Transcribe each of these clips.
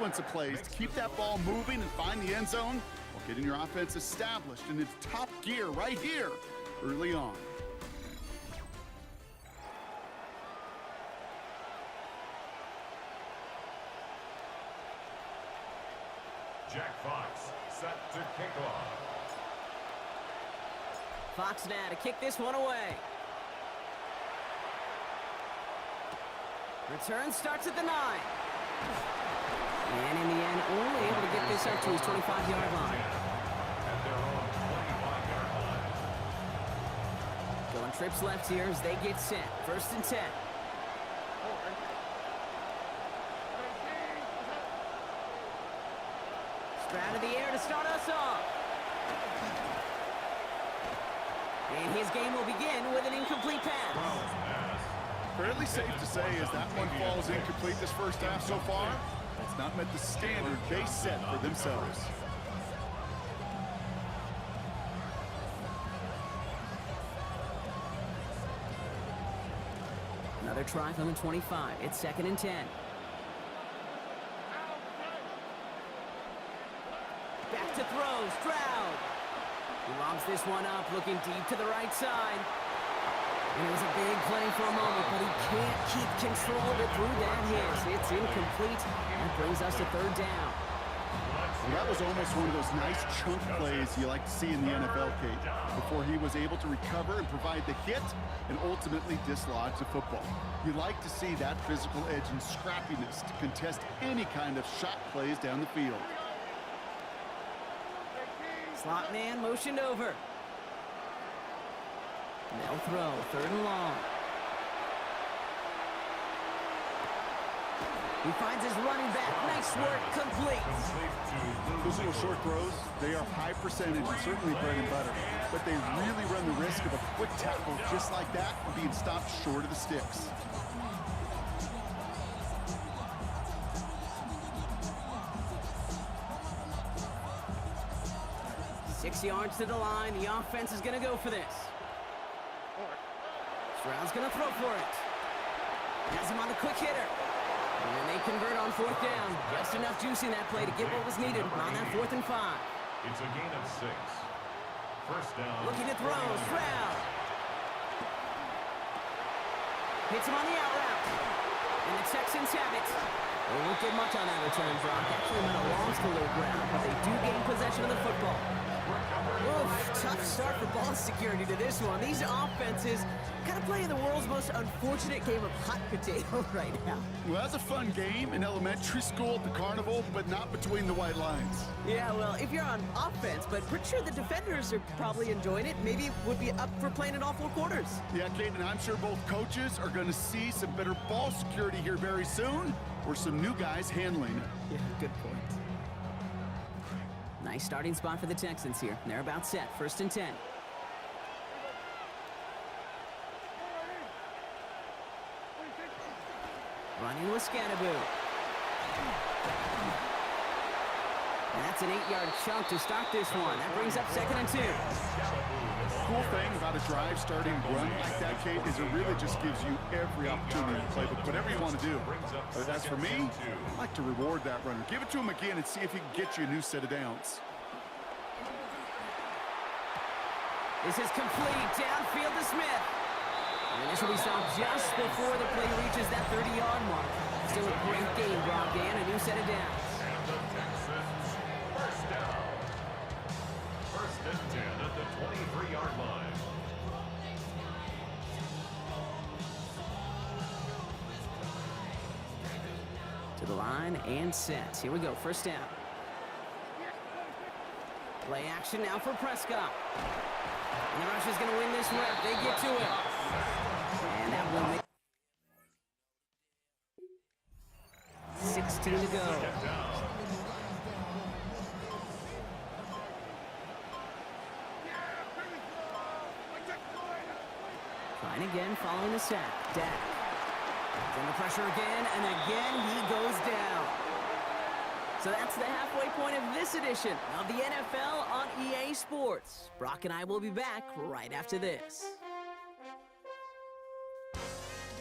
sequence of plays to keep that ball moving and find the end zone while getting your offense established in its top gear right here early on. Jack Fox set to kick off. Fox now to kick this one away. Return starts at the 9. And in the end, only able to get this up to his 25-yard line. At their own 25-yard line. Going trips left here as they get set. 1st and 10. Stroud in the air to start us off. And his game will begin with an incomplete pass. Fairly safe to say as that one falls incomplete this first half so far, that's not met the standard they set for themselves. Another try from the 25. It's 2nd and 10. Back to throw, Stroud. He lobs this one up, looking deep to the right side. And it was a big play for a moment, but he can't keep control of it through that hit. It's incomplete. That brings us to 3rd down. Well, that was almost one of those nice chunk plays you like to see in the NFL, Kate, before he was able to recover and provide the hit and ultimately dislodge the football. You like to see that physical edge and scrappiness to contest any kind of shot plays down the field. Slot man motioned over. Now throw, 3rd and long. He finds his running back. Nice work, complete. Those little short throws, they are high percentage and certainly bread and butter. But they really run the risk of a quick tackle just like that and being stopped short of the sticks. Six yards to the line. The offense is going to go for this. Stroud's going to throw for it. Has him on the quick hitter. And then they convert on 4th down. Just enough juice in that play to get what was needed on that 4th and 5. It's a gain of 6. First down. Looking to throw. Stroud. Hits him on the out route. And the Texans have it. They won't get much on that return, Brock. Actually, not a loss to low ground, but they do gain possession of the football. Oof, tough start for ball security to this one. These offenses kind of playing the world's most unfortunate game of hot potato right now. Well, that's a fun game in elementary school at the carnival, but not between the white lines. Yeah, well, if you're on offense, but pretty sure the defenders are probably enjoying it. Maybe would be up for playing in all 4 quarters. Yeah, Kate, and I'm sure both coaches are going to see some better ball security here very soon, or some new guys handling it. Yeah, good point. Nice starting spot for the Texans here. They're about set. 1st and 10. Running with Scannaboo. That's an 8-yard chunk to start this one. That brings up 2nd and 2. Cool thing about a drive starting run like that, Kate, is it really just gives you every opportunity to play whatever you want to do. But as for me, I like to reward that runner. Give it to him again and see if he can get you a new set of downs. This is complete. Downfield to Smith. And this will be stopped just before the play reaches that 30-yard mark. Still a great game, Brock, and a new set of downs. And the Texans, first down. 1st and 10 at the 23-yard line. To the line and set. Here we go. 1st down. Play action now for Prescott. And the rush is going to win this rep. They get to it. And that will make 16 to go. Trying again following the sack. Dak. Under pressure again, and again he goes down. So that's the halfway point of this edition of the NFL on EA Sports. Brock and I will be back right after this.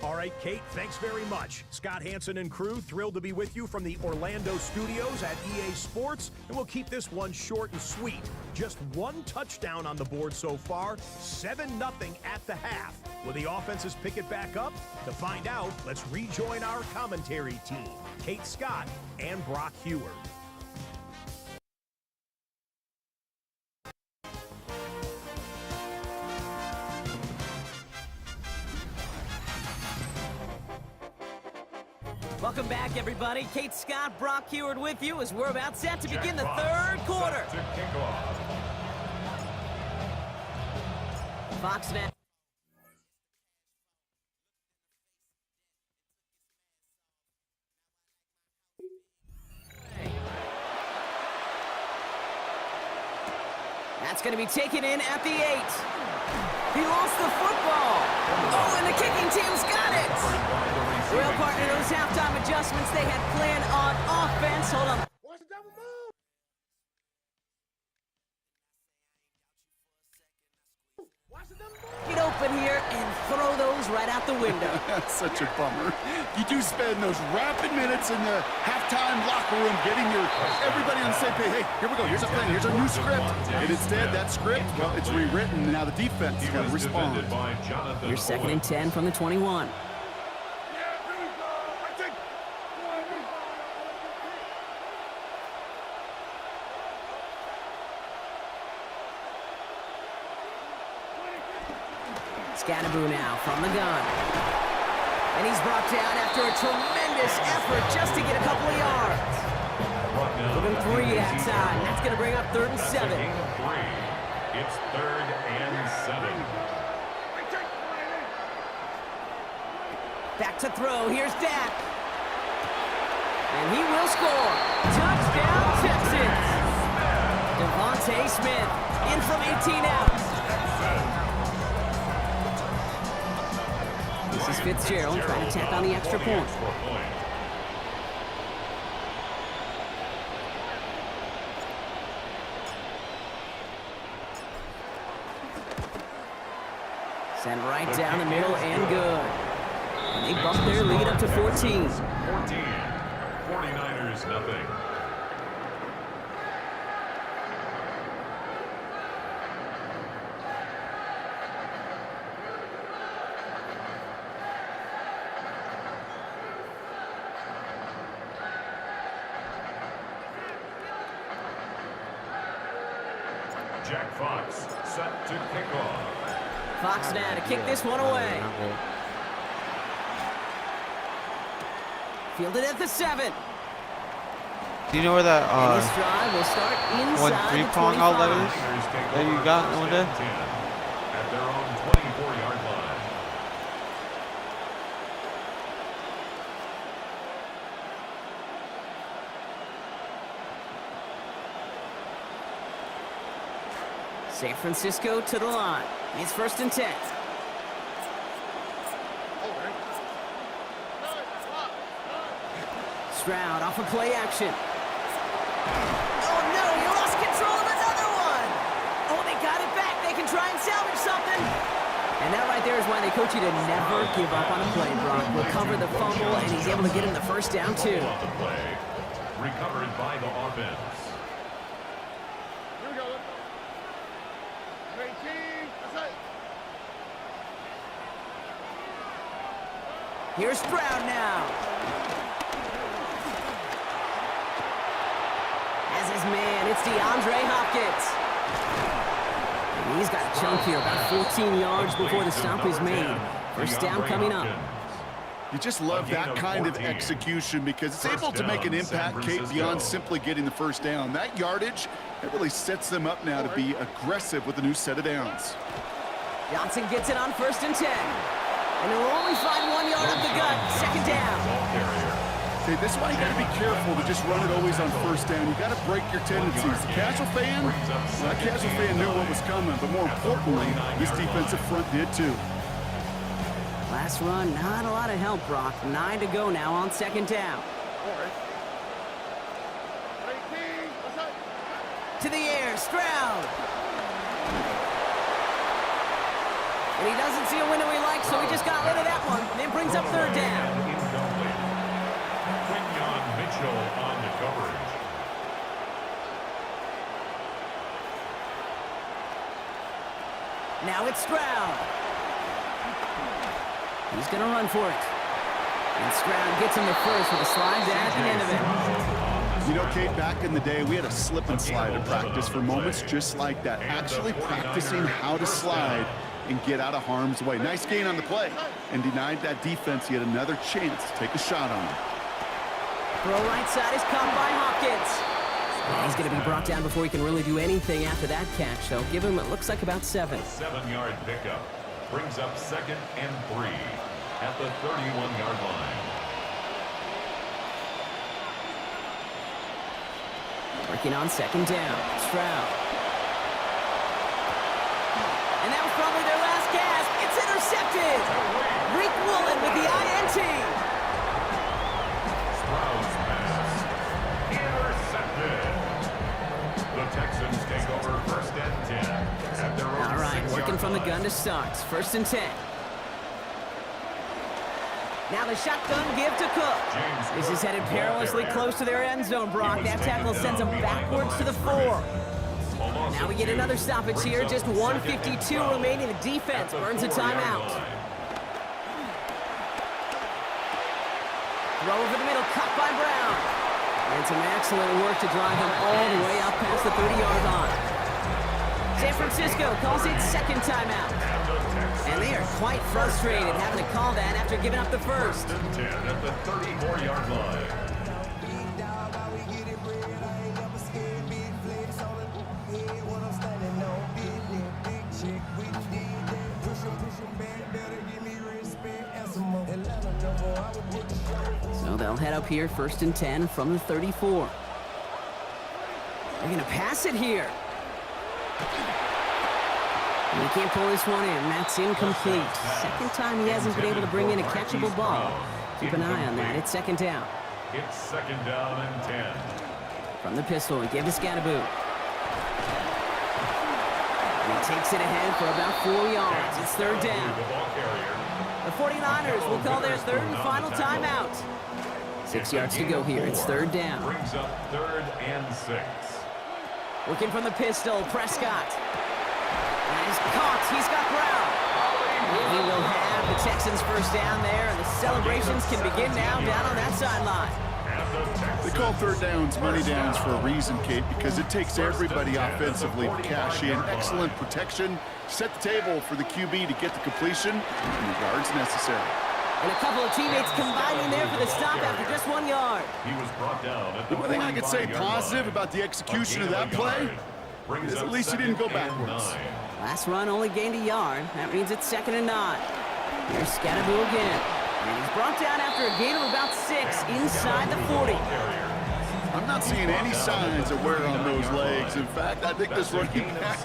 All right, Kate, thanks very much. Scott Hansen and crew, thrilled to be with you from the Orlando studios at EA Sports, and we'll keep this one short and sweet. Just one touchdown on the board so far, 7-0 at the half. Will the offenses pick it back up? To find out, let's rejoin our commentary team, Kate Scott and Brock Heward. Welcome back, everybody. Kate Scott, Brock Heward with you as we're about set to begin the third quarter. Set to kick off. Fox now. That's going to be taken in at the 8. He lost the football. Oh, and the kicking team's got it. Real partner, those halftime adjustments they had planned on offense. Hold on. Watch the double move. Watch the double move. Get open here and throw those right out the window. That's such a bummer. You do spend those rapid minutes in the halftime locker room getting everybody on the same page. Hey, here we go. Here's a plan. Here's our new script. And instead, that script, well, it's rewritten. Now the defense is going to respond. Here's 2nd and 10 from the 21. Scatterboo now from the gun. And he's brought down after a tremendous effort just to get a couple of yards. Looking 3 that time. That's going to bring up 3rd and 7. It's 3rd and 7. Back to throw. Here's Dak. And he will score. Touchdown, Texans. Devontae Smith in from 18 out. This is Fitzgerald trying to tack on the extra point. Send right down the middle and good. And they bump their lead up to 14. 49ers nothing. Jack Fox set to kick off. Fox now to kick this one away. Fielded at the 7. Do you know where that And this drive will start one inside the 3-prong 25. outlet is that you got one day? At their own 24-yard line. San Francisco to the line. It's 1st and 10. Stroud off of play action. Oh no, he lost control of another one. Oh, they got it back. They can try and salvage something. And that right there is why they coach you to never give up on a play, Brock. Recover the fumble, and he's able to get him the first down, too. On the play. Recovered by the offense. Here we go. Great team. That's it. Here's Stroud now. As his man, it's DeAndre Hopkins. And he's got a chunk here, about 14 yards before the stop is made. First down coming up. You just love that kind of execution because it's able to make an impact, Kate, beyond simply getting the first down. That yardage, it really sets them up now to be aggressive with a new set of downs. Johnson gets it on 1st and 10. And he'll only find 1 yard up the gut. 2nd down. Hey, this is why you got to be careful to just run it always on first down. You got to break your tendencies. The casual fan, well, that casual fan knew what was coming, but more importantly, this defensive front did too. Last run, not a lot of help, Brock. 9 to go now on 2nd down. To the air, Stroud. And he doesn't see a window he likes, so he just got rid of that one. And it brings up third down. Incomplete. Quinyon Mitchell on the coverage. Now it's Stroud. He's going to run for it. And Stroud gets him the first with a slide down at the end of it. You know, Kate, back in the day, we had a slip and slide in practice for moments just like that. Actually practicing how to slide and get out of harm's way. Nice gain on the play, and denied that defense yet another chance to take a shot on him. Throw right side is caught by Hopkins. And he's going to be brought down before he can really do anything after that catch, so give him, it looks like, about 7. 7-yard pickup. Brings up 2nd and 3 at the 31-yard line. Working on 2nd down. Stroud. And that was probably their last gasp. It's intercepted. Reek Woolen with the INT. Stroud's pass. Intercepted. The Texans take over 1st and 10 at their own All right, 6-yard working from the line. gun to start. 1st and 10. Now the shotgun give to Cook. This is headed perilously close to their end zone, Brock. That tackle sends them backwards to the 4. Now we get another stoppage here. Just 1:52 remaining. The defense burns a timeout. Throw over the middle, cut by Brown. And some excellent work to drive him all the way up past the 30-yard line. San Francisco calls it 2nd timeout. And they are quite frustrated having to call that after giving up the first. 10 at the 34-yard line. So they'll head up here, 1st and 10 from the 34. They're going to pass it here. And he can't pull this one in. That's incomplete. 2nd time he hasn't been able to bring in a catchable ball. Keep an eye on that. It's 2nd down. It's 2nd down and 10. From the pistol, he gave to Scadaboo. And he takes it ahead for about 4 yards. It's 3rd down. The ball carrier. The 49ers will call their 3rd and final timeout. 6 yards to go here. It's 3rd down. Brings up 3rd and 6. Working from the pistol, Prescott. And he's caught. He's got Brown. And he will have the Texans first down there, and the celebrations can begin now down on that sideline. They call 3rd downs money downs for a reason, Kate, because it takes everybody offensively to cash in. Excellent protection. Set the table for the QB to get the completion and the yards necessary. And a couple of teammates combining there for the stop after just 1 yard. He was brought down at the The one thing I could say 45-yard positive line. about the execution of that play Brings is up at least he didn't go 2nd and backwards. 9. Last run only gained a yard. That means it's 2nd and 9. Here's Scadaboo again. And he's brought down after a gain of about 6 inside the 40. I'm not seeing any signs of wear on those legs. In fact, I think this running back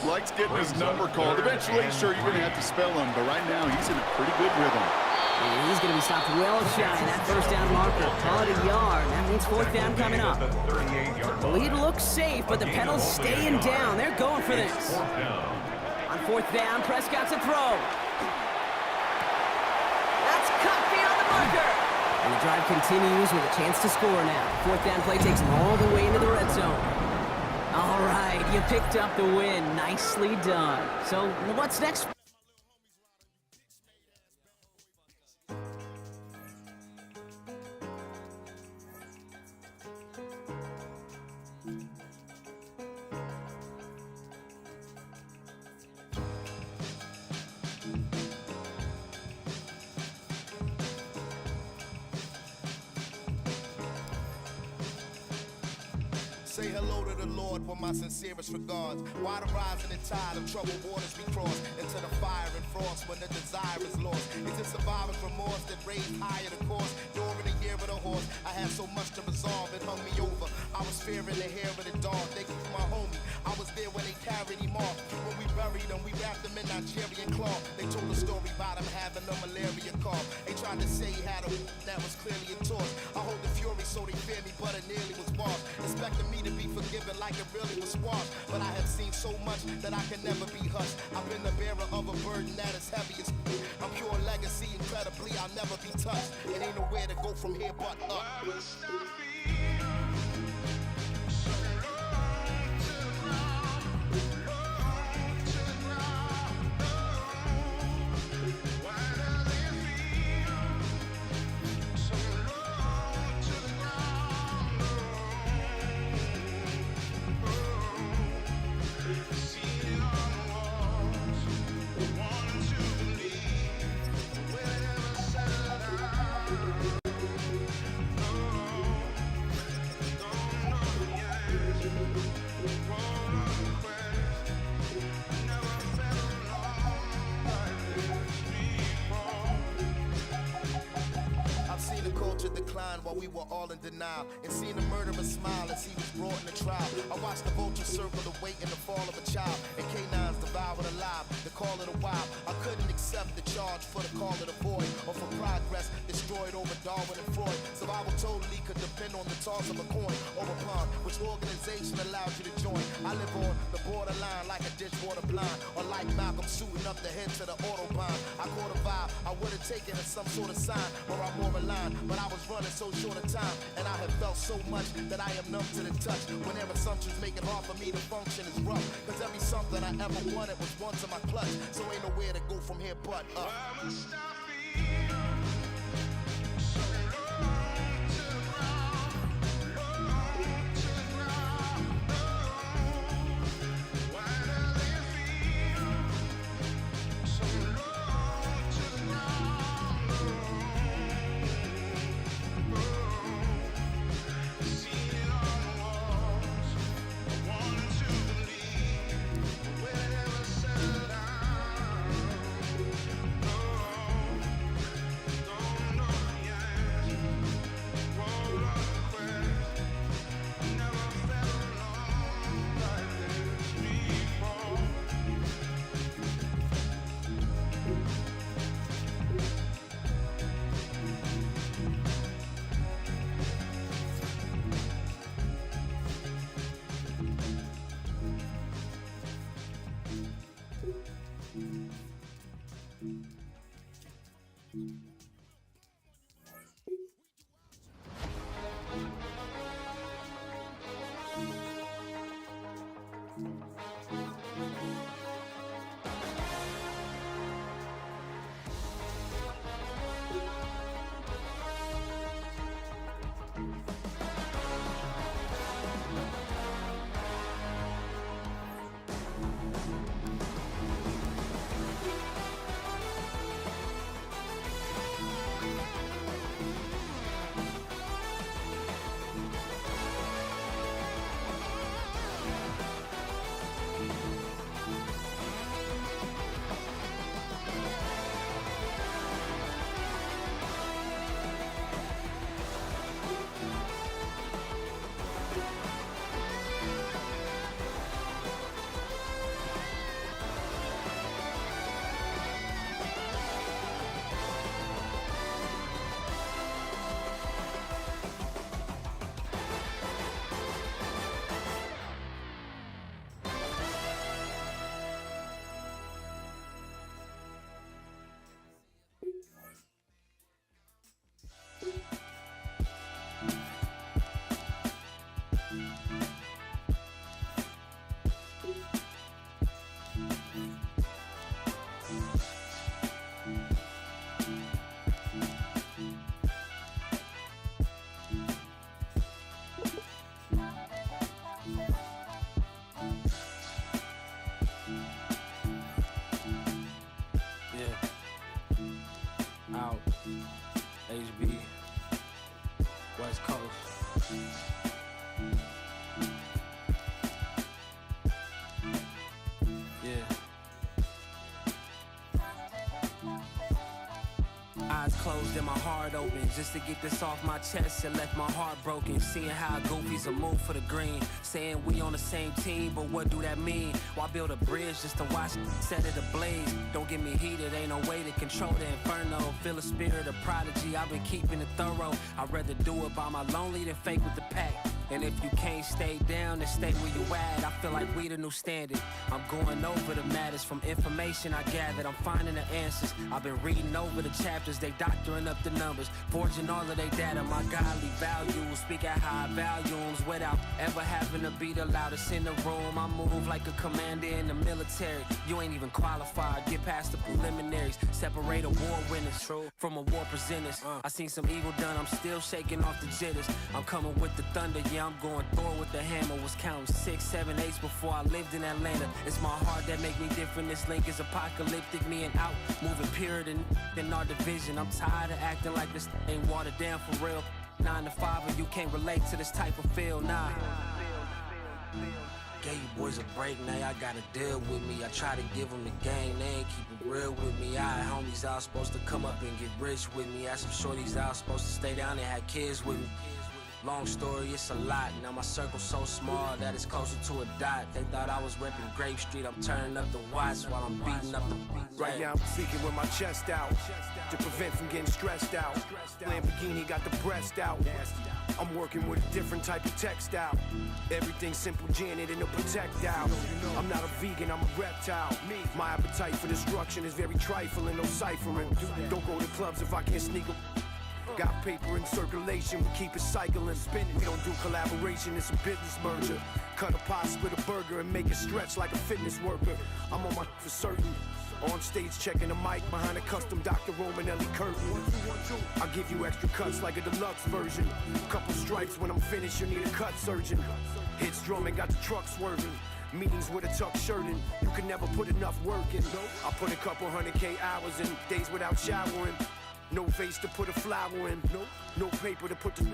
likes getting his number called. Eventually, sure, you're going to have to spell him, but right now he's in a pretty good rhythm. And he's going to be stopped well shy of that first down marker. Call it a yard. That means 4th down coming up. The 38-yard The lead looks safe, but the pedal's staying down. They're going for this. 4th down. On 4th down, Prescott's a throw. That's cut beyond the marker. And the drive continues with a chance to score now. 4th down play takes him all the way into the red zone. All right, you picked up the win. Nicely done. So what's next? Say hello to the Lord with my sincerest regards. Why the rising and tide of troubled waters we cross into the fire and frost when the desire is lost? It's a survivor's remorse that raised higher the course. During the year of the horse, I had so much to resolve, it hung me over. I was fearing the hair of the dog. Thank you for my homie. I was there when they carried him off. When we buried him, we wrapped him in Nigerian cloth. They told a story about him having a malaria cough. They tried to say he had a that was clearly a torch. I hold the fury so they fear me, but it nearly was lost. Expecting me to be forgiven like it really was squashed. But I have seen so much that I can never be hushed. I've been the bearer of a burden that is heavy as I'm pure legacy, incredibly, I'll never be touched. It ain't nowhere to go from here but up. While we were all in denial, and seeing the murderer smile as he was brought in the trial. I watched the vulture circle the weight and the fall of a child, and canines devoured alive, the call of the wild. I couldn't accept the charge for the call of the void, or for progress destroyed over Darwin and Freud. Survival totally could depend on the toss of a coin or a pawn. Which organization allows you to join? I live on the borderline like a dishwater blind, or like Malcolm shooting up the head to the autobahn. I caught a vibe, I would have taken it as some sort of sign, or I'm more aligned, but I was running so short of time, and I have felt so much that I am numb to the touch. When their assumptions make it hard for me to function is rough, cause every something I ever wanted was once in my clutch. So ain't nowhere to go from here but up. Eyes closed and my heart open, just to get this off my chest. It left my heart broken, seeing how goofies a move for the green, saying we on the same team, but what do that mean? Why build a bridge just to watch it set it ablaze? Don't get me heated, ain't no way to control the inferno. Feel a spirit of prodigy, I've been keeping it thorough. I'd rather do it by my lonely than fake with the pack. And if you can't stay down, then stay where you at. I feel like we the new standard. I'm going over the matters from information I gathered. I'm finding the answers. I've been reading over the chapters. They doctoring up the numbers, forging all of their data. My godly values speak at high volumes without ever having to be the loudest in the room. I move like a commander in the military. You ain't even qualified. Get past the preliminaries. Separate a war winners from a war presenters. I seen some evil done. I'm still shaking off the jitters. I'm coming with the thunder. Yeah, I'm going Thor with the hammer. Was counting 6, 7, 8s before I lived in Atlanta. It's my heart that make me different. This link is apocalyptic. Me and out, moving pure than our division. I'm tired of acting like this ain't watered down for real. 9 to 5 and you can't relate to this type of feel, nah. Gave you boys a break, now y'all gotta deal with me. I try to give them the game, they ain't keep it real with me. I had homies I was supposed to come up and get rich with me. I had some shorties I was supposed to stay down and had kids with me. Long story, it's a lot. Now my circle's so small that it's closer to a dot. They thought I was repping Grape Street. I'm turning up the watts while I'm beating up the beat. Right now I'm speaking with my chest out to prevent from getting stressed out. Lamborghini got the breast out. I'm working with a different type of textile. Everything simple, Janet, and no projectile. I'm not a vegan, I'm a reptile. My appetite for destruction is very trifling, no ciphering. Don't go to clubs if I can't sneak a... Got paper in circulation, we keep it cycling, spinning. We don't do collaboration, it's a business merger. Cut a pie, split a burger, and make it stretch like a fitness worker. I'm on my for certain. On stage checking the mic behind a custom Dr. Romanelli curtain. I'll give you extra cuts like a deluxe version. Couple stripes when I'm finished, you need a cut surgeon. Hits drumming, got the truck swerving. Meetings with a tuck shirt in. You can never put enough work in. I put a couple 100K hours in. Days without showering. No vase to put a flower in. No paper to put the...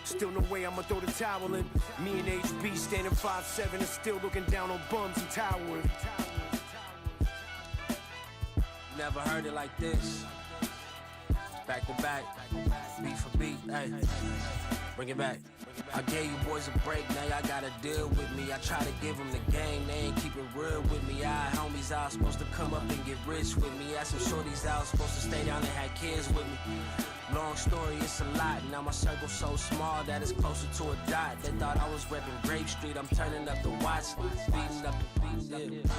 Still no way I'ma throw the towel in. Me and HB standing 5'7" and still looking down on bums and towering. Never heard it like this. Back to back, beat for beat, hey. Bring it back. I gave you boys a break, now y'all gotta deal with me. I try to give them the game, they ain't keep it real with me. I had homies I was supposed to come up and get rich with me. I had some shorties I was supposed to stay down and had kids with me. Long story, it's a lot. Now my circle's so small that it's closer to a dot. They thought I was repping Grape Street. I'm turning up the watts, beating up the beat, yeah.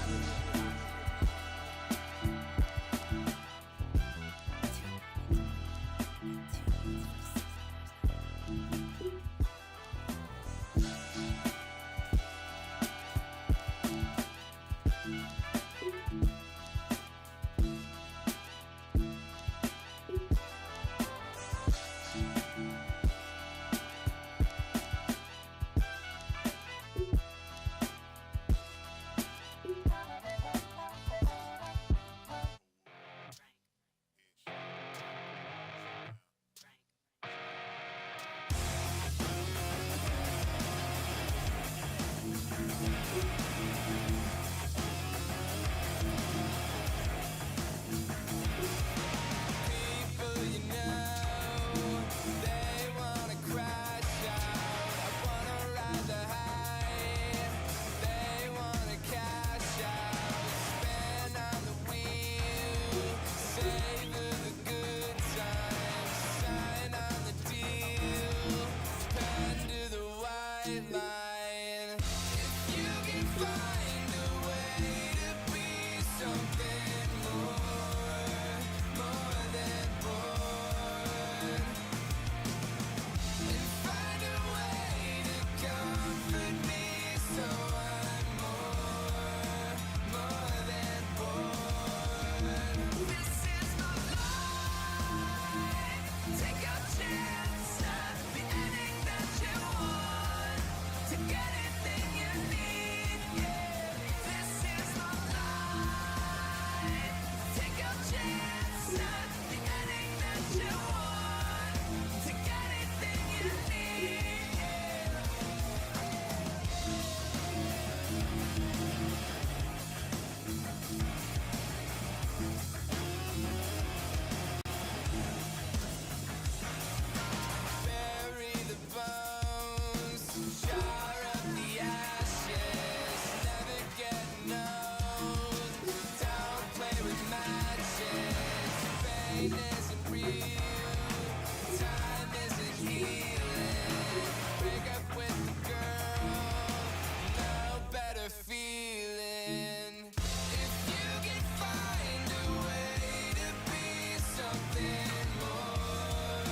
something. If you can find a way to be something more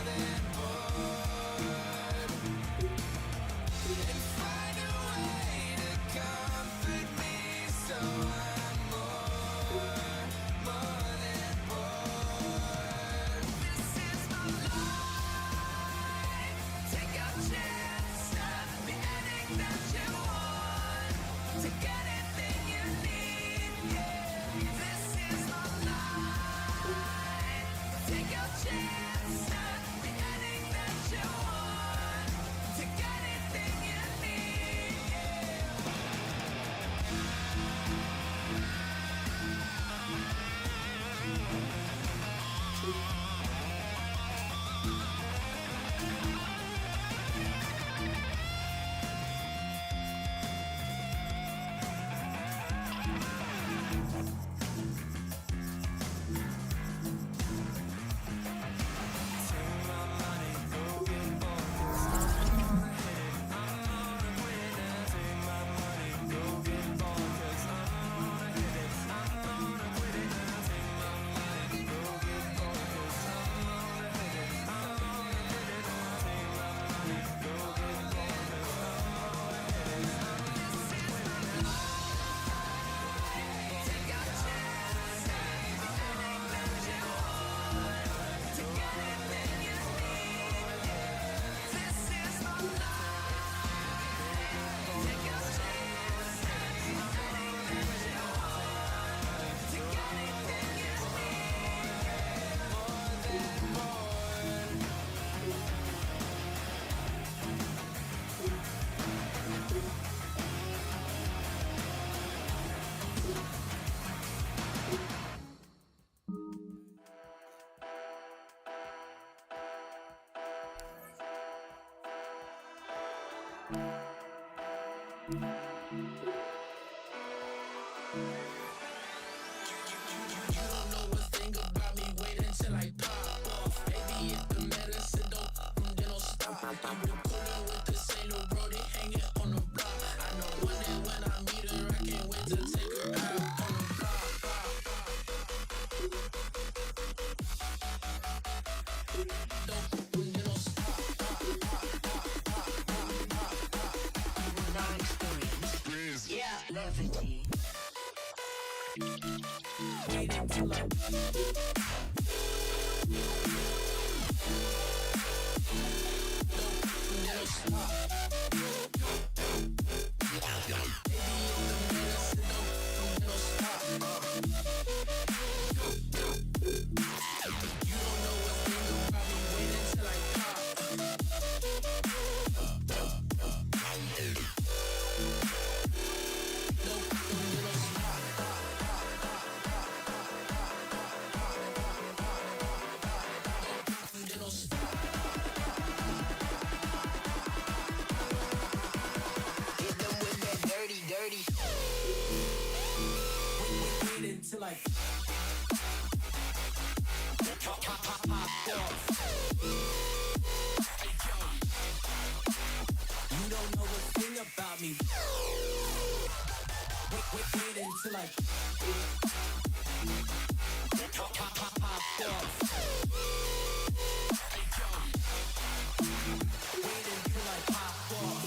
than bored, and find a way to comfort me so I'm more than bored. This is my life. Take a chance at the ending that you want to get anything you need. Yeah, this is my life. Take a chance at the ending that you want to get anything you need. Yeah. You don't know a thing about me, wait until I pop off. Baby, if the medicine don't stop. I'm the cooler with the sailor brody hanging on the block. I know one day when I meet her, I can't wait to take her out on the block. Don't stop. Yeah, levity. Wait until I don't stop. Till I pop off. You don't know a thing about me. Wait until I pop off. Wait until I pop off.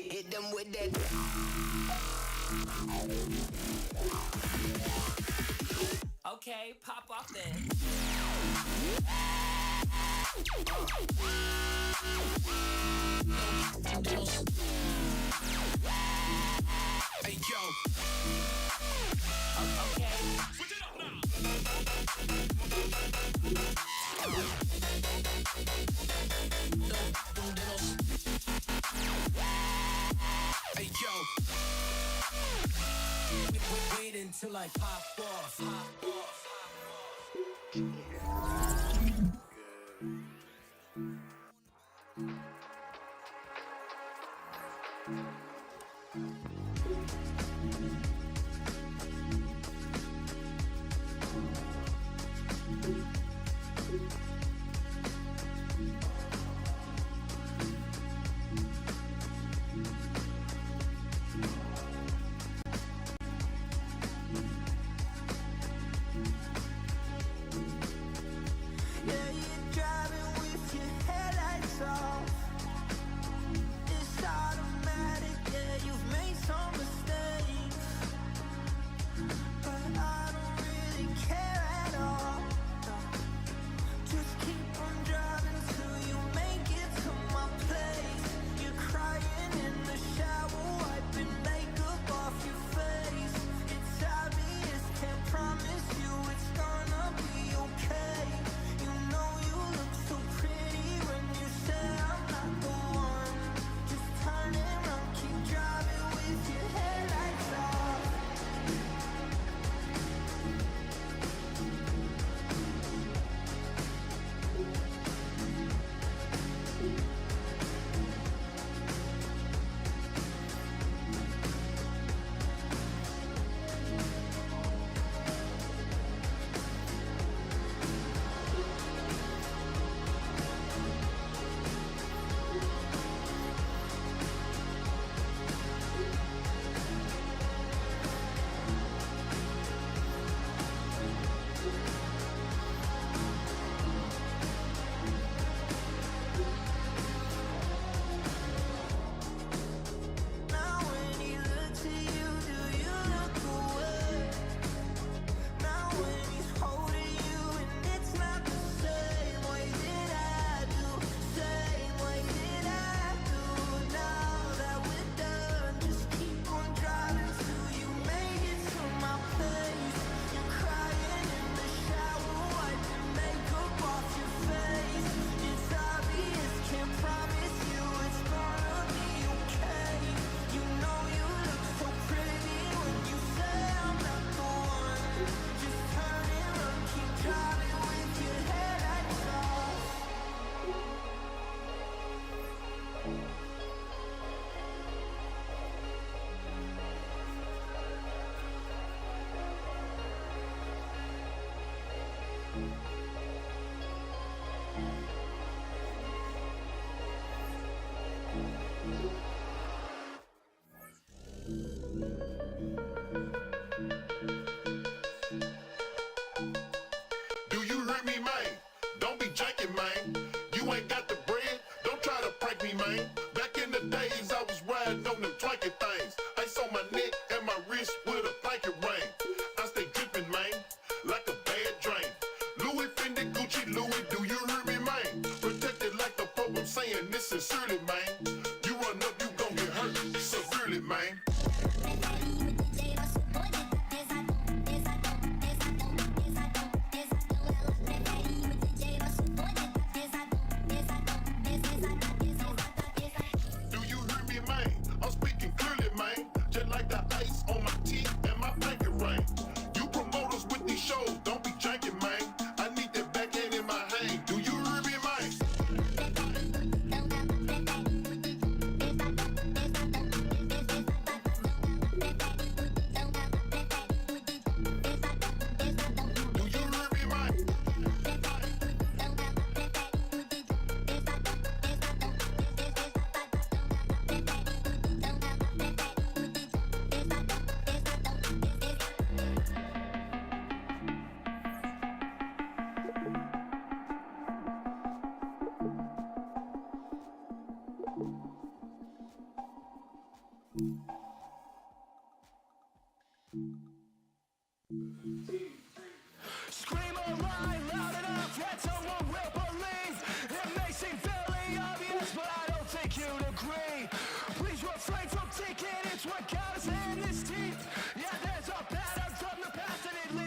Hit them with that. Okay, pop off then. Hey yo. Okay. Hey yo, wait until I pop off. Yeah, you're driving with your headlights off. It's automatic, yeah, you've made some mistakes, but I don't really care at all. Just keep on driving till you make it to my place. You're crying in the shower, wiping makeup off your face. It's obvious, can't promise you it's gonna be okay. You know you look so pretty when you say I'm not the one. Just turn around, keep driving with your headlights off. Now when he looks at you, do you look away? Now when he's holding you and it's not the same way that I do, same way that I do. Now that we're done, just keep on driving till you make it to my place. You're crying in the shower, wiping makeup off your face. It's obvious, can't promise you it's gonna be okay. You know you look so pretty when you say I'm not the one. Just turn around, keep driving with your headlights off. Do you hear me, man? Don't be janking, man. You ain't got the bread, don't try to prank me, man. Back in the days, I was riding on them twanky things. Ice on my neck and my wrist with a blanket ring. I stay dripping, man, like a bad drain. Louis, Fendi, Gucci, Louis, do you hear me, man? Protected like the Pope, I'm saying this sincerely, man. You run up, you gon' get hurt severely, man. Do you hear me, man? I'm speaking clearly, man. Just like the ice on my teeth and my blanket ring. You promoters with these shows, don't be janking, man. I need that backhand in my hand. Do you hear me, man? Do you hear me, man? Scream alright, loud enough, yet someone will believe. It may seem fairly obvious, but I don't think you'd agree. Please refrain from thinking it's what got us in this teeth. Yeah, there's a pattern from the past and it leads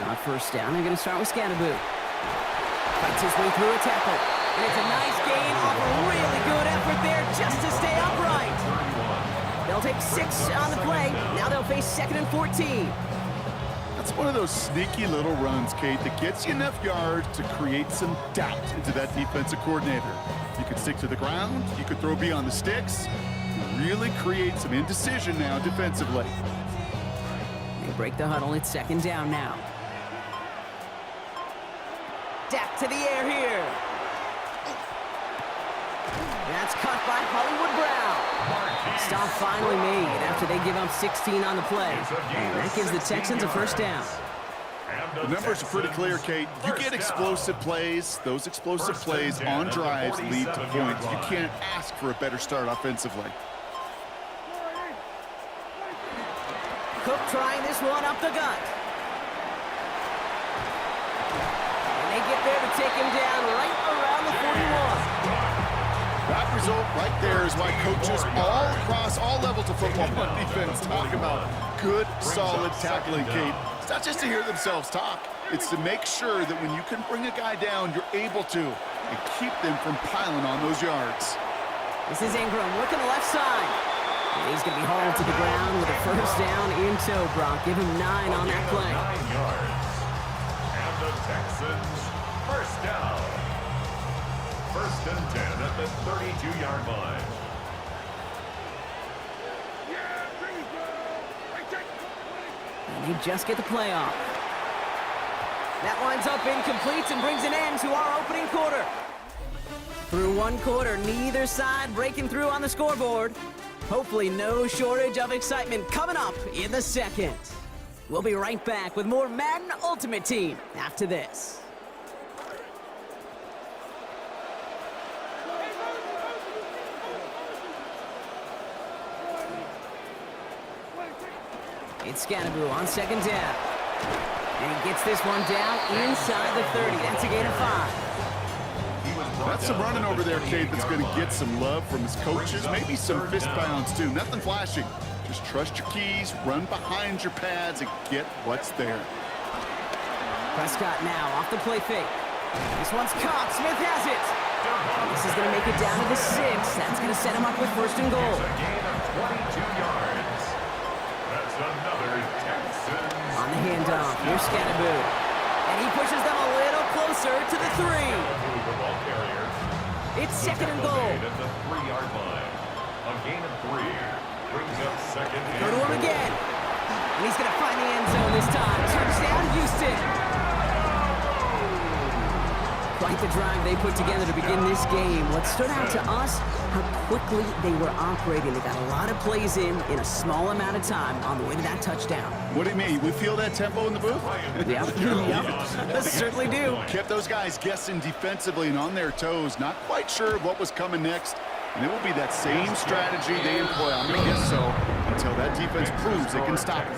On first down, they're going to start with Scannaboo. Fights his way through a tackle. And it's a nice gain off a really good effort there just to stay upright. They'll take 6 on the play. Now they'll face 2nd and 14. That's one of those sneaky little runs, Kate, that gets you enough yards to create some doubt into that defensive coordinator. You could stick to the ground. You could throw beyond the sticks. Really create some indecision now defensively. They break the huddle. It's 2nd down now. Dak to the air here. That's caught by Hollywood Brown. Stop finally made after they give up 16 on the play. And that gives the Texans a first down. The numbers are pretty clear, Kate. You get explosive plays. Those explosive plays on drives lead to points. You can't ask for a better start offensively. Cook trying this one up the gut. And they get there to take him down right around the 41. That result right there is why coaches all across all levels of football on defense talk about good, solid tackling, Kate. It's not just to hear themselves talk. It's to make sure that when you can bring a guy down, you're able to and keep them from piling on those yards. This is Ingram looking left side. And he's going to be hauled to the ground with a first down in tow, Brock. Give him 9 on that play. 9 yards. And the Texans, first down. 1st and 10 at the 32-yard line. And they just get the play off. That winds up incomplete and brings an end to our opening quarter. Through 1 quarter, neither side breaking through on the scoreboard. Hopefully no shortage of excitement coming up in the 2nd. We'll be right back with more Madden Ultimate Team after this. It's Scannaboo on 2nd down. And he gets this one down inside the 30. That's a gain of 5. That's some running over there, Kate, that's going to get some love from his coaches. Maybe some fist pounds, too. Nothing flashing. Just trust your keys, run behind your pads, and get what's there. Prescott now off the play fake. This one's caught. Smith has it. This is going to make it down to the 6. That's going to set him up with 1st and goal. A gain of 22 yards. That's another Texans. On the handoff, here's Scannaboo. And he pushes them a little closer to the 3. It's 2nd and goal. At the 3-yard line. A gain of 3 brings up 2nd. Go to him again. And he's going to find the end zone this time. Touchdown, Houston. Quite the drive they put together to begin this game. What stood out to us, how quickly they were operating. They got a lot of plays in a small amount of time on the way to that touchdown. What do you mean? We feel that tempo in the booth? Yep. Certainly do. Kept those guys guessing defensively and on their toes, not quite sure what was coming next. And it will be that same strategy they employ, I'm going to guess so, until that defense proves they can stop it.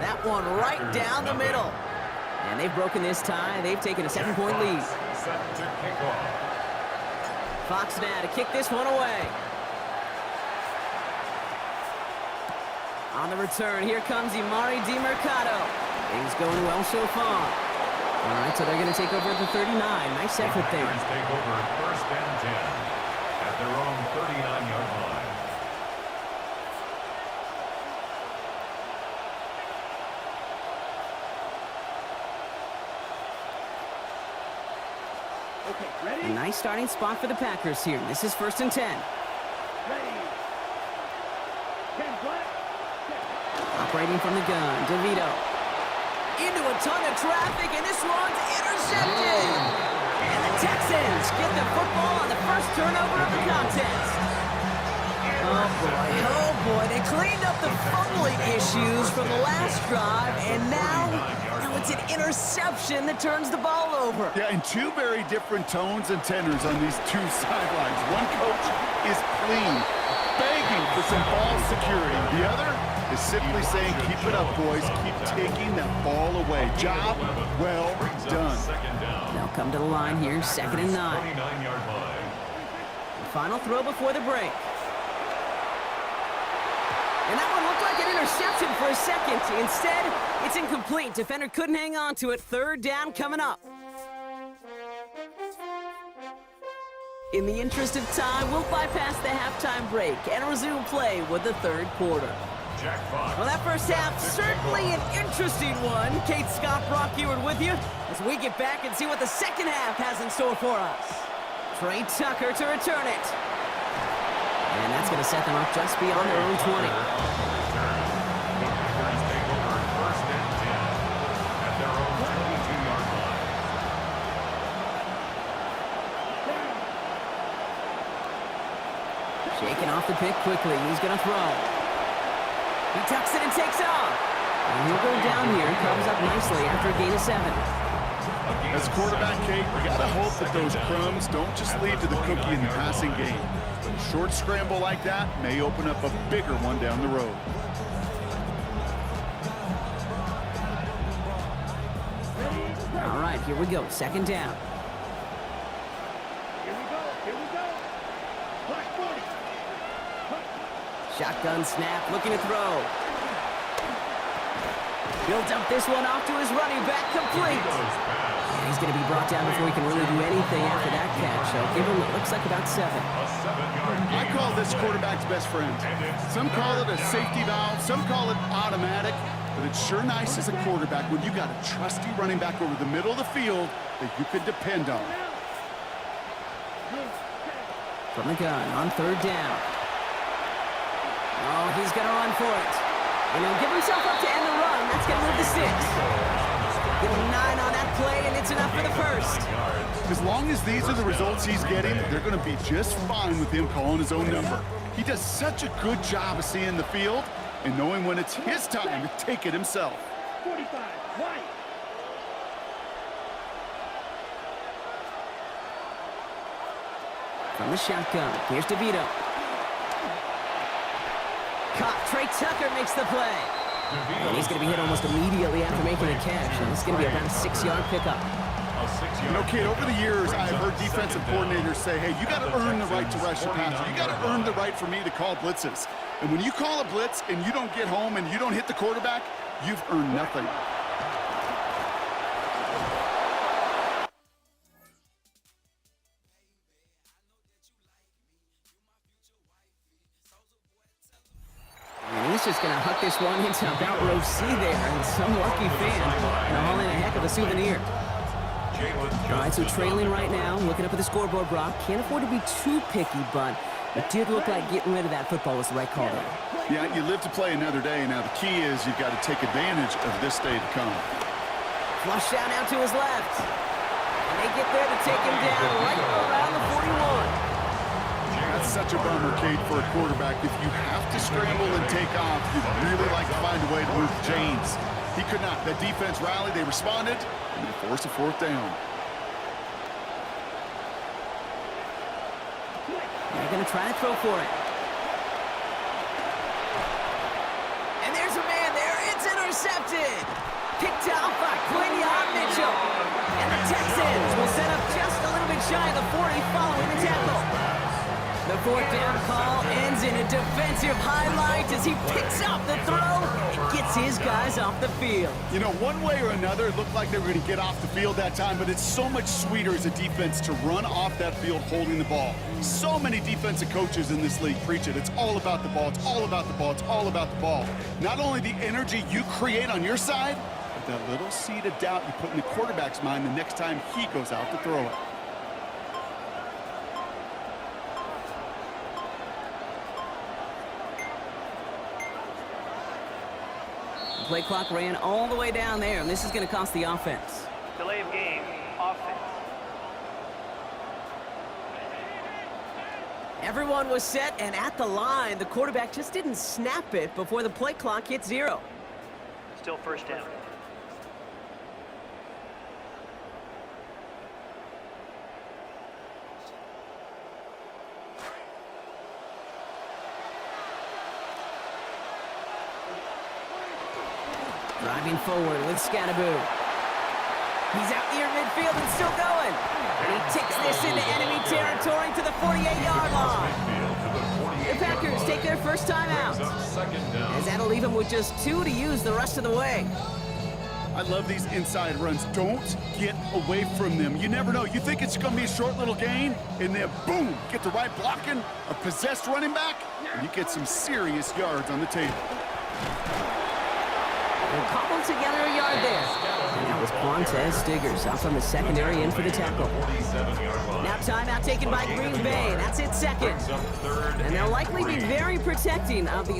That one right down the middle. And they've broken this tie. They've taken a 7-point lead. Set to kick off. Fox now to kick this one away. On the return, here comes Imari DiMercado. Things going well so far. All right, so they're going to take over at the 39. Nice effort there. Packers take over 1st and 10 at their own 39-yard line. A nice starting spot for the Packers here. This is 1st and 10. Operating from the gun, DeVito. Into a ton of traffic, and this one's intercepted. And the Texans get the football on the first turnover of the contest. Oh boy, they cleaned up the fumbling issues from the last drive, and now it's an interception that turns the ball over. Yeah, and 2 very different tones and tenors on these 2 sidelines. One coach is clean, begging for some ball security. The other is simply saying, keep it up, boys. Keep taking that ball away. Job well done. They'll come to the line here, 2nd and 9. 29-yard line. Final throw before the break. And that one looked like an interception for a second. Instead, it's incomplete. Defender couldn't hang on to it. Third down coming up. In the interest of time, we'll bypass the halftime break and resume play with the third quarter. Jack Fox. Well, that first half, certainly an interesting one. Kate Scott, Brock Eward with you as we get back and see what the second half has in store for us. Trey Tucker to return it. And that's going to set them up just beyond their own 20. The Packers take over first and 10 at their own 22-yard line. Shaking off the pick quickly. He's going to throw. He tucks it and takes off. And he'll go down here and comes up nicely after a gain of 7. As quarterback, Kate, you gotta hope that those crumbs don't just lead to the cookie in the passing game. A short scramble like that may open up a bigger one down the road. All right, here we go. Second down. Shotgun snap, looking to throw. Builds up this one off to his running back, complete. And he's going to be brought down before he can really do anything after that catch. So give him, it looks like about 7. I call this quarterback's best friend. Some call it a safety valve, some call it automatic, but it's sure nice as a quarterback when you got a trusty running back over the middle of the field that you can depend on. From the gun on third down. Oh, he's going to run for it. And he'll give himself up to end the run. That's going to move to 6. Give him 9 on that play, and it's enough for the first. As long as these are the results he's getting, they're going to be just fine with him calling his own number. He does such a good job of seeing the field and knowing when it's his time to take it himself. 45, white. From the shotgun, here's DeVito. Caught. Trey Tucker makes the play. And he's going to be hit almost immediately after making a catch. And it's going to be about a 6-yard pickup. You know, Kate, over the years, I've heard defensive coordinators say, hey, you got to earn the right to rush the passer. You got to earn the right for me to call blitzes. And when you call a blitz and you don't get home and you don't hit the quarterback, you've earned nothing. Just going to huck this one into about row C there, and some lucky fan and all in a heck of a souvenir. All right, so trailing right now, looking up at the scoreboard, Brock. Can't afford to be too picky, but it did look like getting rid of that football was the right call there. Yeah, you live to play another day. Now, the key is you've got to take advantage of this day to come. Flush down out to his left. And they get there to take him down right around the 41. That's such a bummer, Kate, for a quarterback. If you have to scramble and take off, you'd really like to find a way to move the chains. He could not. That defense rallied, they responded, and they forced a fourth down. They're going to try to throw for it. And there's a man there. It's intercepted. Picked off by Quinion Mitchell. And the Texans will set up just a little bit shy of the 40 following the tackle. The fourth down call ends in a defensive highlight as he picks up the throw and gets his guys off the field. You know, one way or another, it looked like they were going to get off the field that time, but it's so much sweeter as a defense to run off that field holding the ball. So many defensive coaches in this league preach it. It's all about the ball. It's all about the ball. It's all about the ball. Not only the energy you create on your side, but that little seed of doubt you put in the quarterback's mind the next time he goes out to throw it. Play clock ran all the way down there, and this is going to cost the offense. Delay of game, offense. Everyone was set and at the line. The quarterback just didn't snap it before the play clock hit 0. Still first down. Driving forward with Scatteroo. He's out near midfield and still going. And he takes this into enemy territory to the 48-yard line. the Packers take their first time out, as that'll leave them with just 2 to use the rest of the way. I love these inside runs. Don't get away from them. You never know. You think it's going to be a short little gain, and then boom, get the right blocking, a possessed running back, and you get some serious yards on the table. They cobbled together a yard there. And that was Quantez Stiggers out from the secondary in for the tackle. Now timeout taken by Green Bay. That's it, second. And they'll likely be very protecting of the